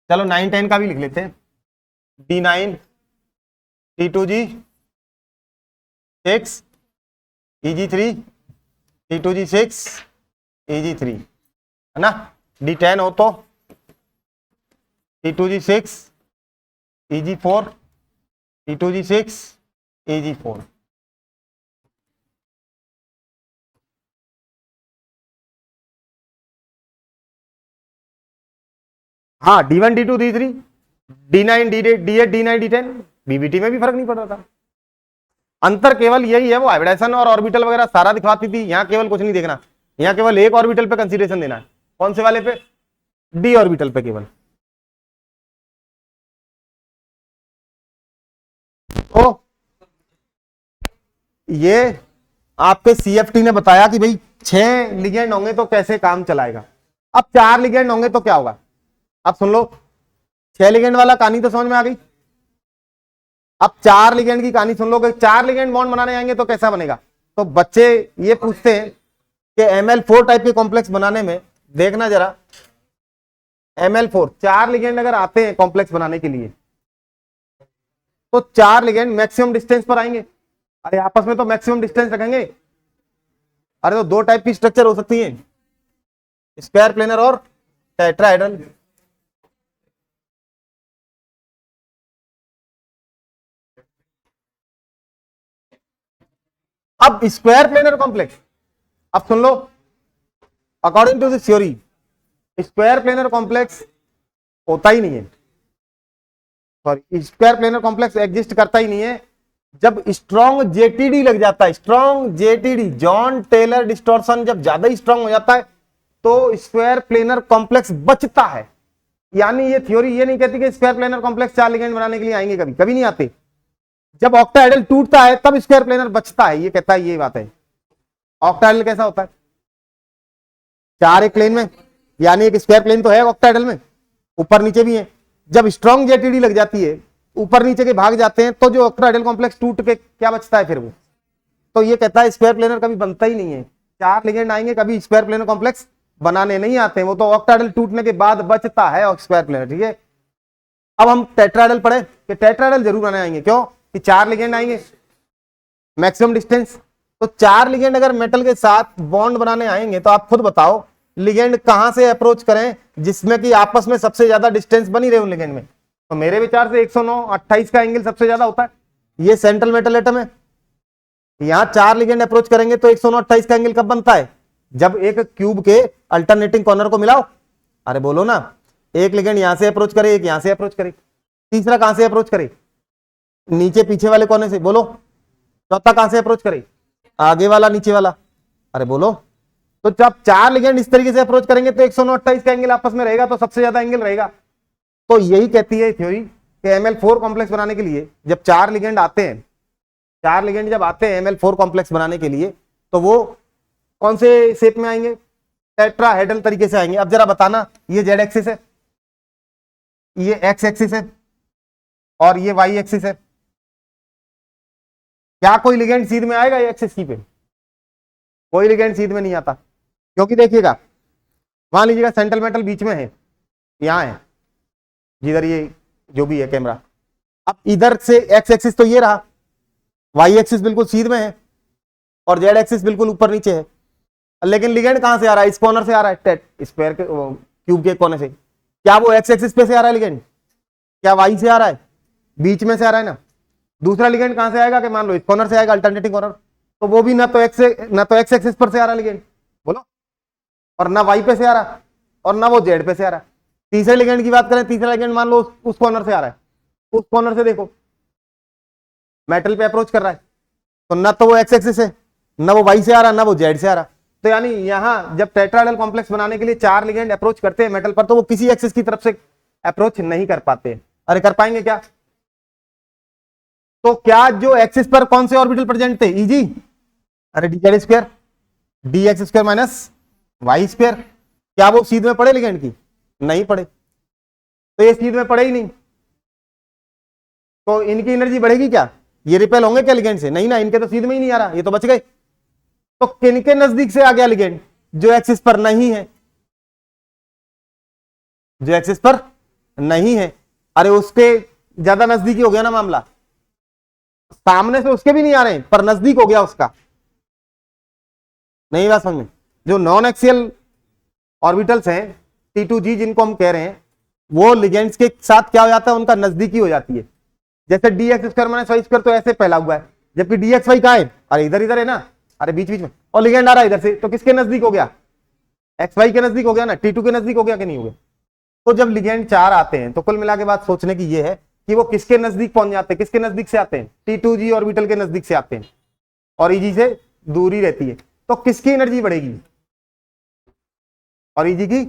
A: चलो 9, 10 का भी लिख लेते हैं। D9 T2G6 EG3 T2G6 EG3 है ना। D10 हो तो T2G6 EG4 T2G6 EG4, हाँ D1 D2 D3 D9 D8 D9 D10 BBT में भी फर्क नहीं पड़ रहा था। अंतर केवल यही है, वो हाइब्रिडाइजेशन और ऑर्बिटल वगैरह सारा दिखवाती थी, यहाँ केवल कुछ नहीं देखना, यहाँ केवल एक ऑर्बिटल पे कंसीडरेशन देना है। कौन से वाले पे, डी ऑर्बिटल पे केवल। तो ये आपके सीएफटी ने बताया कि भाई 6 लिगेंड होंगे तो कैसे काम चलाएगा। अब 4 लिगेंड होंगे तो क्या होगा, अब सुन लो, 6 लिगेंड वाला कहानी तो समझ में आ गई। अब 4 लिगेंड की कहानी सुन लो कि 4 लिगेंड बॉन्ड बनाने आएंगे तो कैसा बनेगा। तो बच्चे ये पूछते हैं कि ML4 टाइप के कॉम्प्लेक्स बनाने में, देखना जरा, ML4 4 लिगेंड अगर आते हैं कॉम्प्लेक्स बनाने के लिए तो 4 लिगेंड मैक्सिमम डिस्टेंस पर आएंगे। अरे आपस में तो मैक्सिमम डिस्टेंस रखेंगे। अरे तो 2 टाइप की स्ट्रक्चर हो सकती है, स्क्वायर प्लेनर और टेट्राहेड्रल। अब स्क्वायर प्लेनर कॉम्प्लेक्स, अब सुन लो, according to this theory square planar complex होता ही नहीं है, sorry square planar complex exist करता ही नहीं है जब स्ट्रॉन्ग जेटीडी लग जाता है। Strong JTD, Jahn Teller distortion जब ज्यादा ही स्ट्रॉन्ग हो जाता है तो स्क्वायर प्लेनर कॉम्प्लेक्स बचता है। यानी ये थ्योरी ये नहीं कहती कि स्क्वायर प्लेनर कॉम्प्लेक्स 4 लिगेंड बनाने के लिए आएंगे, कभी कभी नहीं आते। जब ऑक्टाहेड्रल टूटता है तब स्क्वायर प्लेनर बचता है, ये कहता है, ये बात है। ऑक्टाहेड्रल कैसा होता है, 4 एक प्लेन में, यानी एक स्क्वायर प्लेन तो है ऑक्टाहेड्रल में, ऊपर नीचे भी है। जब स्ट्रॉन्ग जेटीडी लग जाती है, ऊपर नीचे के भाग जाते हैं, तो जो ऑक्टाहेड्रल कॉम्प्लेक्स टूट के क्या बचता है फिर वो, तो ये कहता है स्क्वायर प्लेनर कभी बनता ही नहीं है। 4 लिगेंड आएंगे, कभी स्क्वायर प्लेनर कॉम्प्लेक्स बनाने नहीं आते हैं, वो तो ऑक्टाहेड्रल टूटने के बाद बचता है स्क्वायर प्लेनर, ठीक है। अब हम टेट्राहेड्रल पढ़े कि टेट्राहेड्रल जरूर बनाने आएंगे, क्यों कि 4 लिगेंड आएंगे मैक्सिमम डिस्टेंस। तो 4 लिगेंड अगर मेटल के साथ बॉन्ड बनाने आएंगे तो आप खुद बताओ लिगेंड कहां से अप्रोच करें जिसमें कि आपस में सबसे ज्यादा डिस्टेंस बनी रहे उन लिगेंड में। तो मेरे विचार से 109, 28 का एंगल सबसे ज्यादा होता है। ये सेंट्रल मेटल एटम है, यहां 4 लिगेंड अप्रोच करेंगे तो 109, 28 का एंगल कब बनता है, जब एक क्यूब के अल्टरनेटिंग कॉर्नर को मिलाओ। अरे बोलो ना, एक लिगेंड यहां से अप्रोच करे, एक यहां से अप्रोच करे, तीसरा कहां से अप्रोच करे, नीचे पीछे वाले कोने से, बोलो। चौथा कहां से अप्रोच करे, आगे वाला नीचे वाला, अरे बोलो। तो जब 4 लिगेंड इस तरीके से अप्रोच करेंगे तो 109, 28 का एंगल आपस में रहेगा, तो सबसे ज्यादा एंगल रहेगा। तो यही कहती है थ्योरी कि ML4 कॉम्प्लेक्स बनाने के लिए जब 4 लिगेंड आते हैं, 4 लिगेंड जब आते हैं ML4 कॉम्प्लेक्स बनाने के लिए, तो वो कौन से शेप में आएंगे, टेट्राहेड्रल तरीके से आएंगे। अब जरा बताना, ये जेड एक्सिस है, ये एक्स एक्सिस है और ये वाई एक्सिस है, क्या कोई लिगेंड सीध में आएगा ये एक्सिस की पे, कोई लिगेंड सीध में नहीं आता। क्योंकि देखिएगा, मान लीजिएगा सेंट्रल मेटल बीच में है, यहां है जिधर ये जो भी है कैमरा, अब इधर से एक्स एक्सिस तो ये रहा, वाई एक्सिस बिल्कुल सीध में है और जेड एक्सिस बिल्कुल ऊपर नीचे है, लेकिन लिगेंड कहां से आ रहा है? इस कॉर्नर से आ रहा है, टेट स्क्वायर के क्यूब के कोने से। क्या वो एक्स एक्सिस पे से आ रहा है लिगेंड? क्या वाई से आ रहा है? बीच में से आ रहा है ना। दूसरा लिगेंड कहां से आएगा कि मान लो इस कॉर्नर से आएगा, अल्टरनेटिंग कॉर्नर, तो वो भी ना तो एक्स एक्सिस पर से आ रहा है लिगेंड, बोलो, और ना वाई पे से आ रहा और ना वो जेड पे से आ रहा। तीसरे लिगेंड की बात करें, तीसरा लिगेंड मान लो उस कॉर्नर से आ रहा है, उस कॉर्नर से देखो मेटल पे अप्रोच कर रहा है, तो ना तो वो एक्स एक्सिस है, ना वो वाई से आ रहा, ना वो जेड से आ रहा। तो यानी यहां जब टेट्राहेड्रल कॉम्प्लेक्स बनाने के लिए 4 लिगेंड अप्रोच करते हैं मेटल पर, तो वो किसी एक्सिस की तरफ से अप्रोच नहीं कर पाते। अरे कर पाएंगे क्या? तो क्या जो एक्सिस पर कौन से ऑर्बिटल प्रेजेंट थे? इजी, अरे d z square, d x square minus y square. क्या वो सीध में पड़े लिगेंड की? नहीं पड़े, तो ये सीध में पड़े ही नहीं, तो इनकी एनर्जी बढ़ेगी क्या? ये रिपेल होंगे क्या लिगेंड से? नहीं ना, इनके तो सीध में ही नहीं आ रहा, ये तो बच गए। तो किनके नजदीक से आ गया लिगेंड? जो एक्सिस पर नहीं है, जो एक्सिस पर नहीं है। अरे उसके ज्यादा नजदीकी हो गया ना मामला, सामने से उसके भी नहीं आ रहे हैं पर नजदीक हो गया उसका। नहीं बात समझ में? जो नॉन एक्सियल ऑर्बिटल्स हैं T2G जिनको हम कह रहे हैं, वो लिगेंड्स के साथ क्या हो जाता है? उनका नजदीकी हो जाती है। जैसे d x square minus y square तो ऐसे फैला हुआ है, जबकि डी एक्स वाई कहां है? अरे इधर इधर है ना, अरे बीच बीच में, और लिगेंड आ रहा है इधर से, तो किसके नजदीक हो गया? एक्स वाई के नजदीक हो गया ना, T2 के नजदीक हो गया कि नहीं हो गया? तो जब लिगेंड 4 आते हैं तो कुल मिला के बात सोचने की ये है कि वो किसके नजदीक पहुंच जाते हैं, किसके नजदीक से आते हैं? T2G ऑर्बिटल के नजदीक से आते हैं और ईजी से दूरी रहती है, तो किसकी एनर्जी बढ़ेगी? और ईजी की।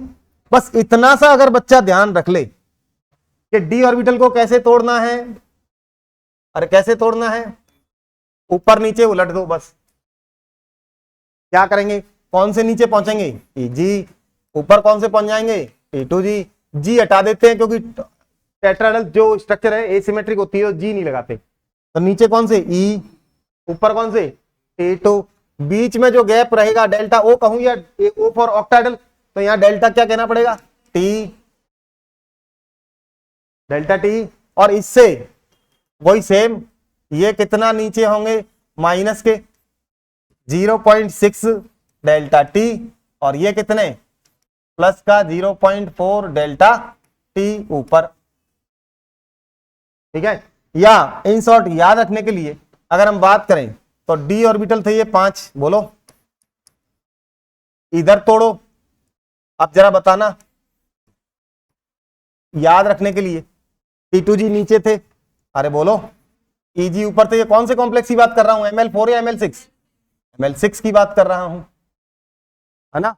A: बस इतना सा अगर बच्चा ध्यान रख ले कि डी ऑर्बिटल को कैसे तोड़ना है, अरे कैसे तोड़ना है, ऊपर नीचे उलट दो बस। क्या करेंगे? कौन से नीचे पहुंचेंगे? जी। ऊपर कौन से पहुंच जाएंगे? T2G। जी हटा देते हैं क्योंकि टेट्राहेड्रल जो स्ट्रक्चर है एसिमेट्रिक होती है, जी नहीं लगाते, तो नीचे कौन से? ई। ऊपर कौन से? T2। बीच में जो गैप रहेगा डेल्टा ओ कहूं या ओ फॉर ऑक्टाहेड्रल, तो यहां डेल्टा क्या कहना पड़ेगा? T, delta T. और इससे वही सेम, ये कितना नीचे होंगे? माइनस के 0.6 डेल्टा टी, और ये कितने? प्लस का 0.4 डेल्टा टी ऊपर। ठीक है, या इन शॉर्ट याद रखने के लिए अगर हम बात करें तो डी ऑर्बिटल थे ये 5, बोलो, इधर तोड़ो। अब जरा बताना, याद रखने के लिए T2G नीचे थे, अरे बोलो, EG ऊपर थे। ये कौन से कॉम्प्लेक्स की बात कर रहा हूं? ML4 या ML6? ML6 की बात कर रहा हूं, है ना।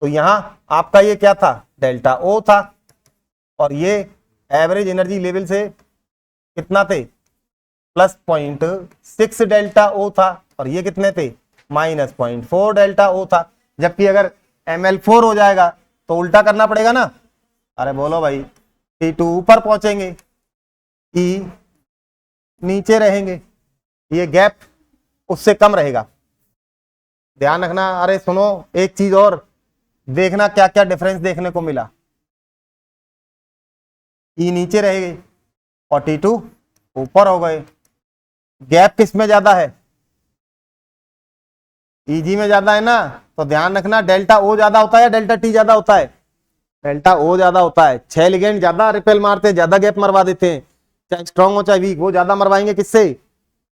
A: तो यहां आपका ये क्या था? डेल्टा ओ था, और ये एवरेज एनर्जी लेवल से कितना थे? प्लस 0.6 डेल्टा ओ था, और ये कितने थे? माइनस 0.4 डेल्टा ओ था। जबकि अगर ML4 हो जाएगा तो उल्टा करना पड़ेगा ना, अरे बोलो भाई, T2 ऊपर पहुंचेंगे, E नीचे रहेंगे, ये गैप उससे कम रहेगा, ध्यान रखना। अरे सुनो एक चीज और देखना, क्या क्या डिफरेंस देखने को मिला। E नीचे रहेगी और T2 ऊपर हो गए। गैप किस में ज्यादा है? EG में ज्यादा है ना, तो ध्यान रखना डेल्टा ओ ज्यादा होता है या डेल्टा टी ज्यादा होता है? डेल्टा ओ ज्यादा होता है। 6 लिगेंड ज्यादा रिपेल मारते हैं, ज्यादा गैप मरवा देते हैं, चाहे स्ट्रॉन्ग हो चाहे वीक, वो ज्यादा मरवाएंगे किससे?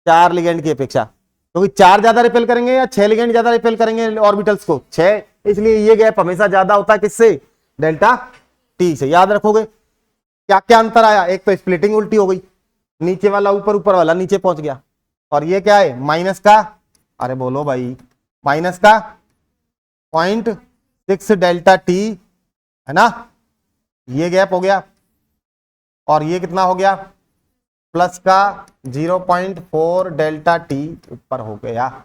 A: 4 लिगेंड की अपेक्षा, क्योंकि 4 ज्यादा रिपेल करेंगे या 6 लिगेंड ज्यादा रिपेल करेंगे ऑर्बिटल्स को? 6, इसलिए ये गैप हमेशा ज्यादा होता है किससे? डेल्टा टी से। याद रखोगे क्या क्या अंतर आया? एक तो स्प्लिटिंग उल्टी हो गई, नीचे वाला ऊपर, ऊपर वाला नीचे पहुंच गया, और ये क्या है? माइनस का, अरे बोलो भाई, माइनस का 0.6 डेल्टा टी, है ना, ये गैप हो गया, और ये कितना हो गया? प्लस का 0.4 डेल्टा टी ऊपर हो गया।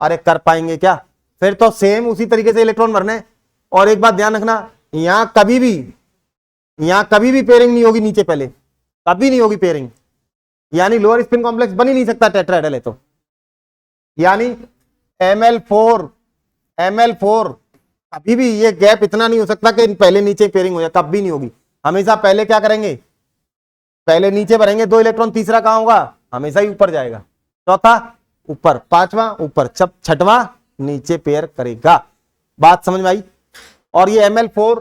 A: अरे कर पाएंगे क्या? फिर तो सेम उसी तरीके से इलेक्ट्रॉन भरने। और एक बात ध्यान रखना, यहां कभी भी पेयरिंग नहीं होगी नीचे, पहले कभी नहीं होगी पेयरिंग, यानी लोअर स्पिन कॉम्प्लेक्स बन ही नहीं सकता टेट्राहेड्रल है तो। यानी ML4 अभी भी ये गैप इतना नहीं हो सकता कि पहले नीचे पेयरिंग हो जाए, कभी नहीं होगी। हमेशा पहले क्या करेंगे? पहले नीचे भरेंगे 2 इलेक्ट्रॉन, तीसरा कहां होगा? हमेशा ही ऊपर जाएगा। चौथा ऊपर, पांचवा ऊपर, छठवां नीचे पेयर करेगा। बात समझ में आई? और ये ML4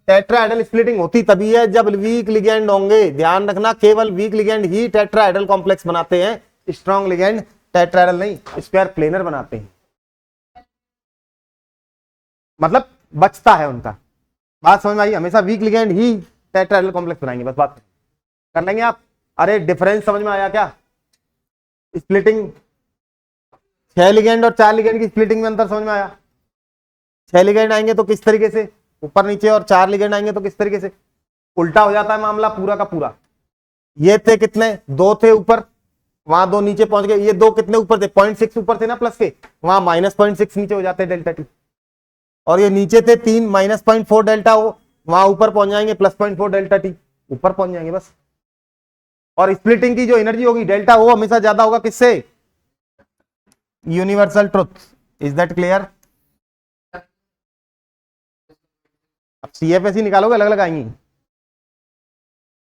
A: टेट्राहेड्रल स्प्लिटिंग होती तभी है जब वीक लिगेंड होंगे। ध्यान रखना, केवल वीक लिगेंड ही टेट्राहेड्रल कॉम्प्लेक्स बनाते हैं, स्ट्रॉन्ग लिगेंड टेट्राहेड्रल नहीं, स्क्वायर प्लेनर बनाते हैं, मतलब बचता है उनका। बात समझ में आई? हमेशा वीक लिगेंड ही टेट्राहेड्रल कॉम्प्लेक्स बनाएंगे, बस बात कर लेंगे आप। अरे डिफरेंस समझ में आया क्या? स्प्लिटिंग 6 लिगेंड और 4 लिगेंड की स्प्लिटिंग में अंतर समझ में आया? 6 लिगेंड आएंगे तो किस तरीके से ऊपर नीचे, और 4 लिगेंड आएंगे तो किस तरीके से, उल्टा हो जाता है मामला पूरा का पूरा। ये थे कितने, 2 थे ऊपर, वहां 2 नीचे पहुंच गए। ये 2 कितने ऊपर थे, 0.6 ऊपर थे ना प्लस के, वहां -0.6 नीचे हो जाते हैं डेल्टा टी। और ये नीचे थे 3, -0.4 डेल्टा ओ, वहां ऊपर पहुंच जाएंगे +0.4 डेल्टा टी, ऊपर पहुंच जाएंगे बस। और स्प्लिटिंग की जो एनर्जी होगी डेल्टा ओ हमेशा ज्यादा होगा किससे, universal truth. Is that clear? अब CFSE निकालोगे, अलग अलग आएंगी,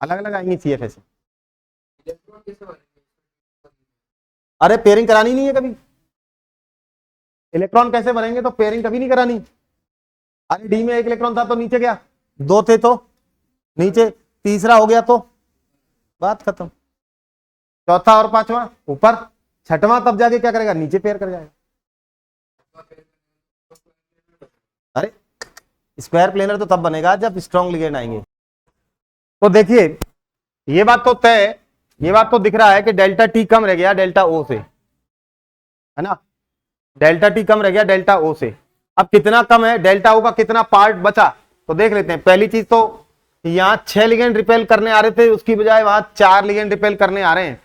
A: अलग अलग आएंगी CFSE।
B: इलेक्ट्रॉन कैसे बनेंगे?
A: अरे पेयरिंग करानी नहीं है कभी। इलेक्ट्रॉन कैसे बनेंगे, तो पेयरिंग कभी नहीं करानी। अरे डी में 1 इलेक्ट्रॉन था तो नीचे गया, 2 थे तो नीचे, तीसरा हो गया तो बात खत्म। चौथा और पांचवा ऊपर, छठवां तब जाके क्या करेगा, नीचे पेयर कर जाएगा। अरे स्क्वायर प्लेनर तो तब बनेगा जब स्ट्रॉन्ग लिगेंड आएंगे। तो देखिए ये बात तो तय है, ये बात तो दिख रहा है कि डेल्टा टी कम रह गया डेल्टा ओ से, है ना, डेल्टा टी कम रह गया डेल्टा ओ से। अब कितना कम है, डेल्टा ओ का कितना पार्ट बचा, तो देख लेते हैं। पहली चीज तो यहां 6 लिगेंड रिपेल करने आ रहे थे, उसकी बजाय वहां 4 लिगेंड रिपेल करने आ रहे हैं,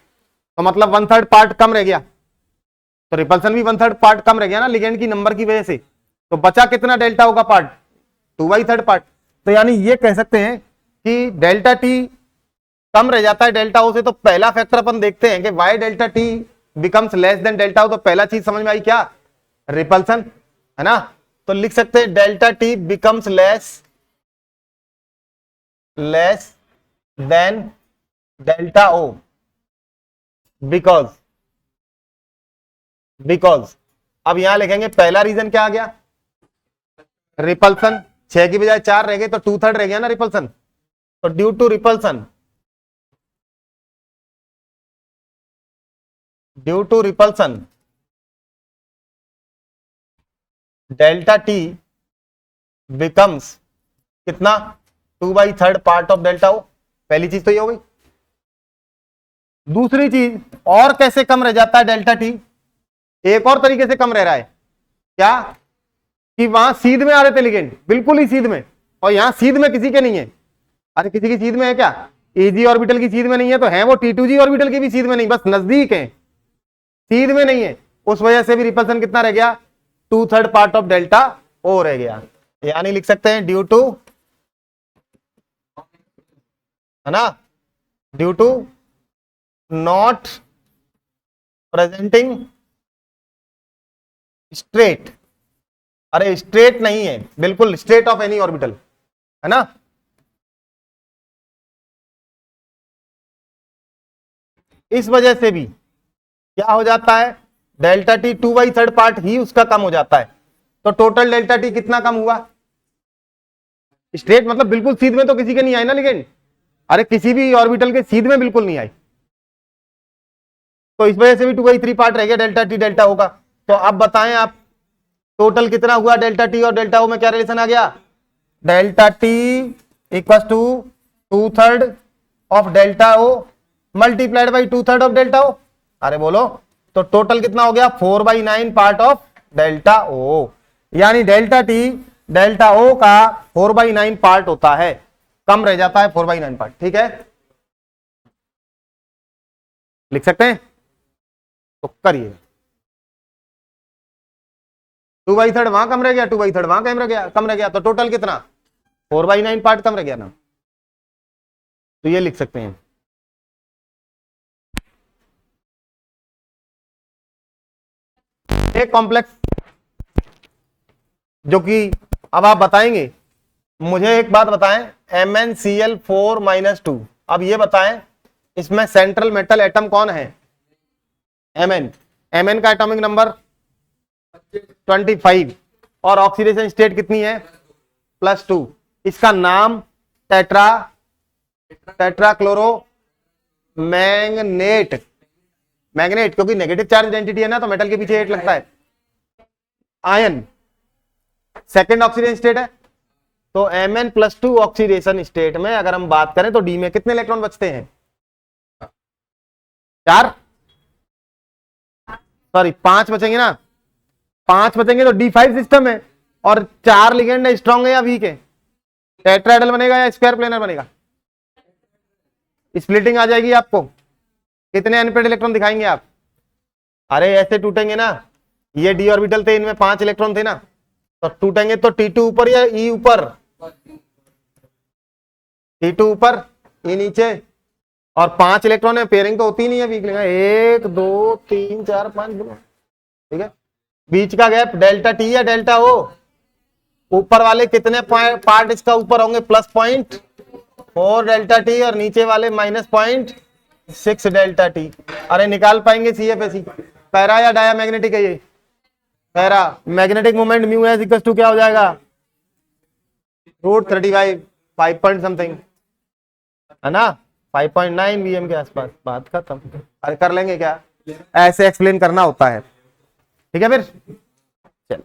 A: तो मतलब 1/3 पार्ट कम रह गया, तो रिपल्सन भी 1/3 पार्ट कम रह गया ना लिगेंड की नंबर की वजह से। तो बचा कितना डेल्टा ओ का पार्ट, 2/3 पार्ट। तो यानी ये कह सकते हैं कि डेल्टा टी कम रह जाता है डेल्टा ओ से। तो पहला फैक्टर अपन देखते हैं कि why delta T becomes less than delta O. तो पहला चीज समझ में आई क्या, रिपल्सन, है ना। तो लिख सकते हैं delta T becomes less than delta O because अब यहां लिखेंगे पहला रीजन क्या आ गया, रिपल्सन। 6 की बजाय 4 रह गए तो 2/3 रह गया ना रिपल्सन। तो due to repulsion delta T becomes कितना, 2/3 पार्ट ऑफ डेल्टा ओ। पहली चीज तो ये हो गई। दूसरी चीज, और कैसे कम रह जाता है डेल्टा टी, एक और तरीके से कम रह रहा है क्या, कि वहां सीध में आ रहे थे लिगेंड, बिल्कुल ही सीध में, और यहां सीध में किसी के नहीं है। अरे किसी की सीध में है क्या, एजी ऑर्बिटल की सीध में नहीं है, तो है वो T2G ऑर्बिटल की भी सीध में नहीं, बस नजदीक है, सीध में नहीं है। उस वजह से भी रिपल्सन कितना रह गया, 2/3 पार्ट ऑफ डेल्टा ओ रह गया। यानी लिख सकते हैं ड्यू टू, है ना, due to not presenting straight. अरे स्ट्रेट नहीं है, बिल्कुल स्ट्रेट ऑफ एनी ऑर्बिटल, है ना। इस वजह से भी क्या हो जाता है, डेल्टा टी 2/3 पार्ट ही उसका कम हो जाता है। तो टोटल डेल्टा टी कितना कम हुआ, स्ट्रेट मतलब बिल्कुल सीध में तो किसी के नहीं आई ना लिगेंड, अरे किसी भी ऑर्बिटल के सीध में बिल्कुल नहीं आई, तो इस वजह से भी 2/3 पार्ट रह गया डेल्टा टी डेल्टा ओ का। तो अब बताएं आप टोटल कितना हुआ डेल्टा टी और डेल्टा ओ में, क्या रिलेशन आ गया, delta T equal to 2/3 of delta O multiplied by 2/3 of delta O. अरे बोलो, तो टोटल कितना हो गया, 4/9 पार्ट ऑफ डेल्टा ओ। यानी डेल्टा टी डेल्टा ओ का 4/9 पार्ट होता है, कम रह जाता है 4/9 पार्ट। ठीक है, लिख सकते हैं, तो करिए। 2/3 वहां कम रह गया, 2/3 वहां कम रह गया, तो टोटल कितना, 4/9 पार्ट कम रह गया ना। तो ये लिख सकते हैं। एक कॉम्प्लेक्स जो कि अब आप बताएंगे, मुझे एक बात बताएं, MnCl4-2। अब ये बताएं इसमें सेंट्रल मेटल एटम कौन है, Mn का एटॉमिक नंबर 25 और ऑक्सीडेशन स्टेट कितनी है +2। इसका नाम टेट्राक्लोरो मैग्नेट, मैग्नेट क्योंकि नेगेटिव चार्ज आइडेंटिटी है ना, तो मेटल के पीछे 8 लगता है। आयन सेकंड ऑक्सीडेशन स्टेट है, तो Mn+2 ऑक्सीडेशन स्टेट में अगर हम बात करें तो डी में कितने इलेक्ट्रॉन बचते हैं 4, सॉरी 5 बचेंगे ना, 5 बचेंगे तो D5 सिस्टम है और 4 लिगेंड स्ट्रॉन्ग है या वीक है, टेट्राहेड्रल बनेगा या स्क्वायर प्लेनर बनेगा, स्प्लिटिंग आ जाएगी आपको। कितने अनपेड इलेक्ट्रॉन दिखाएंगे आप, अरे ऐसे टूटेंगे ना, ये डी ऑर्बिटल थे, इनमें 5 इलेक्ट्रॉन थे ना, तो टूटेंगे तो T2 ऊपर या E ऊपर, T2 ऊपर E नीचे, और 5 इलेक्ट्रॉन है, पेयरिंग तो होती नहीं है वीक लिगेंड, 1 2 3 4 5, ठीक है। बीच का गैप डेल्टा टी या डेल्टा ओ, ऊपर वाले कितने पार्ट इसका ऊपर होंगे +0.4 डेल्टा टी और नीचे वाले -0.6 डेल्टा टी। अरे निकाल पाएंगे CFSE, पैरा या डाया मैग्नेटिक है ये, paramagnetic moment mu s equal to क्या हो जाएगा √35, 5 पॉइंट समथिंग है ना, 5.9 VM के आसपास, बात खत्म। अरे कर लेंगे क्या, ऐसे एक्सप्लेन करना होता है, ठीक है फिर चल।